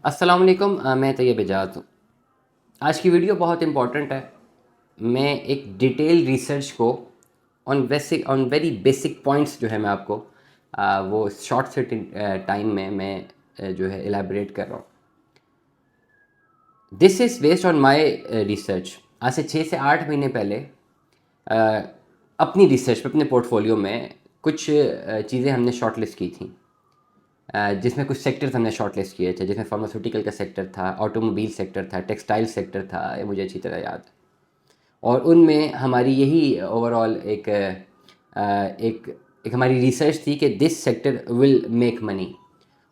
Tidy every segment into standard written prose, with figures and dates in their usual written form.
अस्सलाम वालेकुम। मैं तैयब इजाज़ हूँ। आज की वीडियो बहुत इम्पॉर्टेंट है। मैं एक डिटेल रिसर्च को ऑन वेरी बेसिक पॉइंट्स जो है मैं आपको वो शॉर्ट से टाइम में मैं जो है एलैबोरेट कर रहा हूँ। This is based on my research. आज से 6 से 8 महीने पहले अ, अपनी रिसर्च पे अपने पोर्टफोलियो में कुछ चीज़ें हमने शॉर्ट लिस्ट की थी, जिसमें कुछ सेक्टर्स हमने शॉर्ट लिस्ट किए थे, जिसमें फार्मास्यूटिकल का सेक्टर था, ऑटोमोबाइल सेक्टर था, टेक्सटाइल सेक्टर था, ये मुझे अच्छी तरह याद है। और उनमें हमारी यही ओवरऑल एक हमारी रिसर्च थी कि this sector will make money.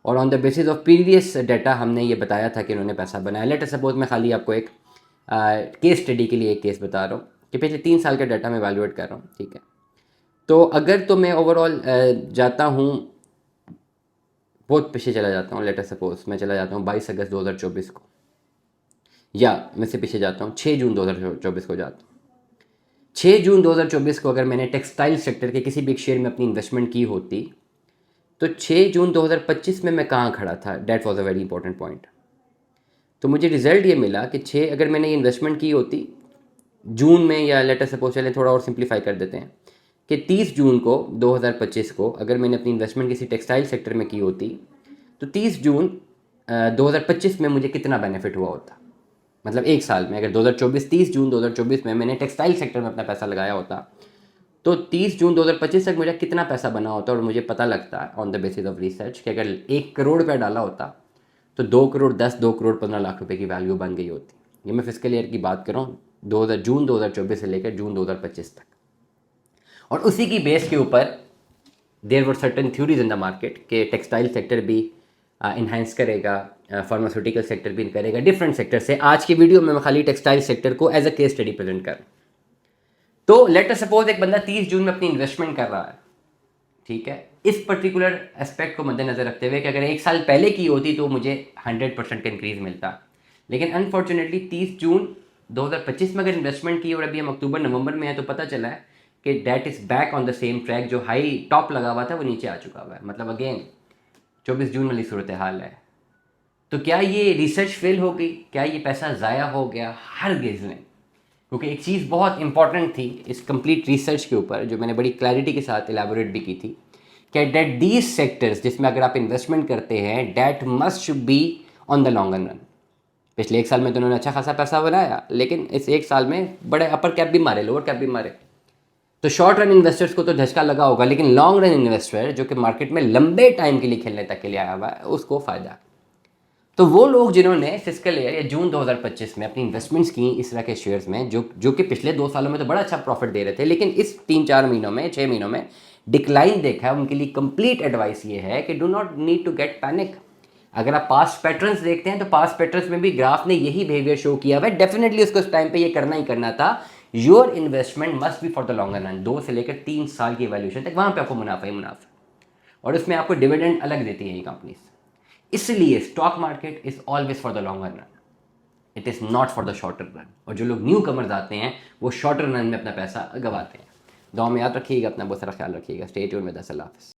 और on the basis of previous data हमने ये बताया था कि उन्होंने पैसा बनाया। लेट अस सपोज मैं खाली आपको एक केस स्टडी के लिए एक केस बता रहा हूँ कि पिछले 3 साल का डाटा मैं वैल्यूएट कर रहा हूँ, ठीक है। तो अगर तो मैं ओवरऑल जाता हूँ, बहुत पीछे चला जाता हूँ। लेट अस सपोज मैं चला जाता हूँ 22 अगस्त 2024 को, या मैं से पीछे जाता हूँ 6 जून 2024 को जाता हूँ। 6 जून 2024 को अगर मैंने टेक्सटाइल सेक्टर के किसी भी एक शेयर में अपनी इन्वेस्टमेंट की होती, तो 6 जून 2025 में मैं कहाँ खड़ा था? That was a very important point. तो मुझे रिजल्ट ये मिला कि अगर मैंने ये इन्वेस्टमेंट की होती जून में, या लेट अस सपोज चलें थोड़ा और सिंप्लीफाई कर देते हैं कि 30 जून को 2025 को अगर मैंने अपनी इन्वेस्टमेंट किसी टेक्सटाइल सेक्टर में की होती, तो 30 जून 2025 में मुझे कितना बेनिफिट हुआ होता? मतलब एक साल में, अगर 2024 30 जून 2024 में मैंने टेक्सटाइल सेक्टर में अपना पैसा लगाया होता, तो 30 जून 2025 तक मुझे कितना पैसा बना होता? और मुझे पता लगता है on the basis of research कि अगर 1 करोड़ रुपया डाला होता, तो 2 करोड़ 10, 2 करोड़ 15 लाख रुपए की वैल्यू बन गई होती। ये मैं फिजिकल ईयर की बात कर रहा हूँ, जून 2024 से लेकर जून 2025 तक। और उसी की बेस के ऊपर there were certain theories in the market कि टेक्सटाइल सेक्टर भी इन्हांस करेगा, फार्मास्यूटिकल सेक्टर भी करेगा, डिफरेंट सेक्टर से। आज की वीडियो में मैं खाली टेक्सटाइल सेक्टर को as a case study present कर। तो लेट अस सपोज एक बंदा 30 जून में अपनी इन्वेस्टमेंट कर रहा है, ठीक है। इस पर्टिकुलर एस्पेक्ट को मद्देनजर रखते हुए कि अगर एक साल पहले की होती तो मुझे 100% का इंक्रीज मिलता, लेकिन अनफॉर्चुनेटली 30 जून 2025 में अगर इन्वेस्टमेंट की और अभी हम अक्टूबर नवंबर में है, तो पता चला है कि that is back on the same track. जो हाई टॉप लगा हुआ था वो नीचे आ चुका हुआ है। मतलब अगेन 24 जून वाली सूरत हाल है। तो क्या ये रिसर्च फेल हो गई? क्या ये पैसा ज़ाया हो गया? हरगिज़ नहीं। क्योंकि एक चीज़ बहुत इंपॉर्टेंट थी इस कंप्लीट रिसर्च के ऊपर, जो मैंने बड़ी क्लैरिटी के साथ एलैबोरेट भी की थी, कि डेट दीज सेक्टर्स जिसमें अगर आप इन्वेस्टमेंट करते हैं, that must be on the longer run. पिछले एक साल में तो उन्होंने अच्छा खासा पैसा बनाया, लेकिन इस एक साल में बड़े अपर कैप भी मारे, लोअर कैप भी मारे। तो शॉर्ट रन इन्वेस्टर्स को तो झटका लगा होगा, लेकिन लॉन्ग रन इन्वेस्टर जो कि मार्केट में लंबे टाइम के लिए खेलने तक के लिए आया हुआ है, उसको फायदा। तो वो लोग जिन्होंने फिजिकल ईयर या जून 2025 में अपनी इन्वेस्टमेंट्स की इस तरह के शेयर्स में, जो कि पिछले 2 सालों में तो बड़ा अच्छा प्रॉफिट दे रहे थे, लेकिन इस 3-4 महीनों में 6 महीनों में डिक्लाइन देखा है, उनके लिए कंप्लीट एडवाइस ये है कि do not need to get panic. अगर आप पास्ट पैटर्न्स देखते हैं तो पास्ट पैटर्न्स में भी ग्राफ ने यही बिहेवियर शो किया हुआ है। डेफिनेटली उसको उस टाइम पे ये करना ही करना था। Your investment must be for the longer run, 2 से लेकर 3 साल की वैल्यूएशन तक, वहां पे आपको मुनाफा ही मुनाफा, और उसमें आपको डिविडेंड अलग देती है ये कंपनीज। इसलिए stock market is always for the longer run, it is not for the shorter run. और जो लोग न्यू कमर्स आते हैं वो शॉर्टर रन में अपना पैसा गवाते हैं। दुआ में याद रखिएगा, अपना बहुत सारा ख्याल रखिएगा। Stay tuned with us. अल्लाह हाफ़िज़।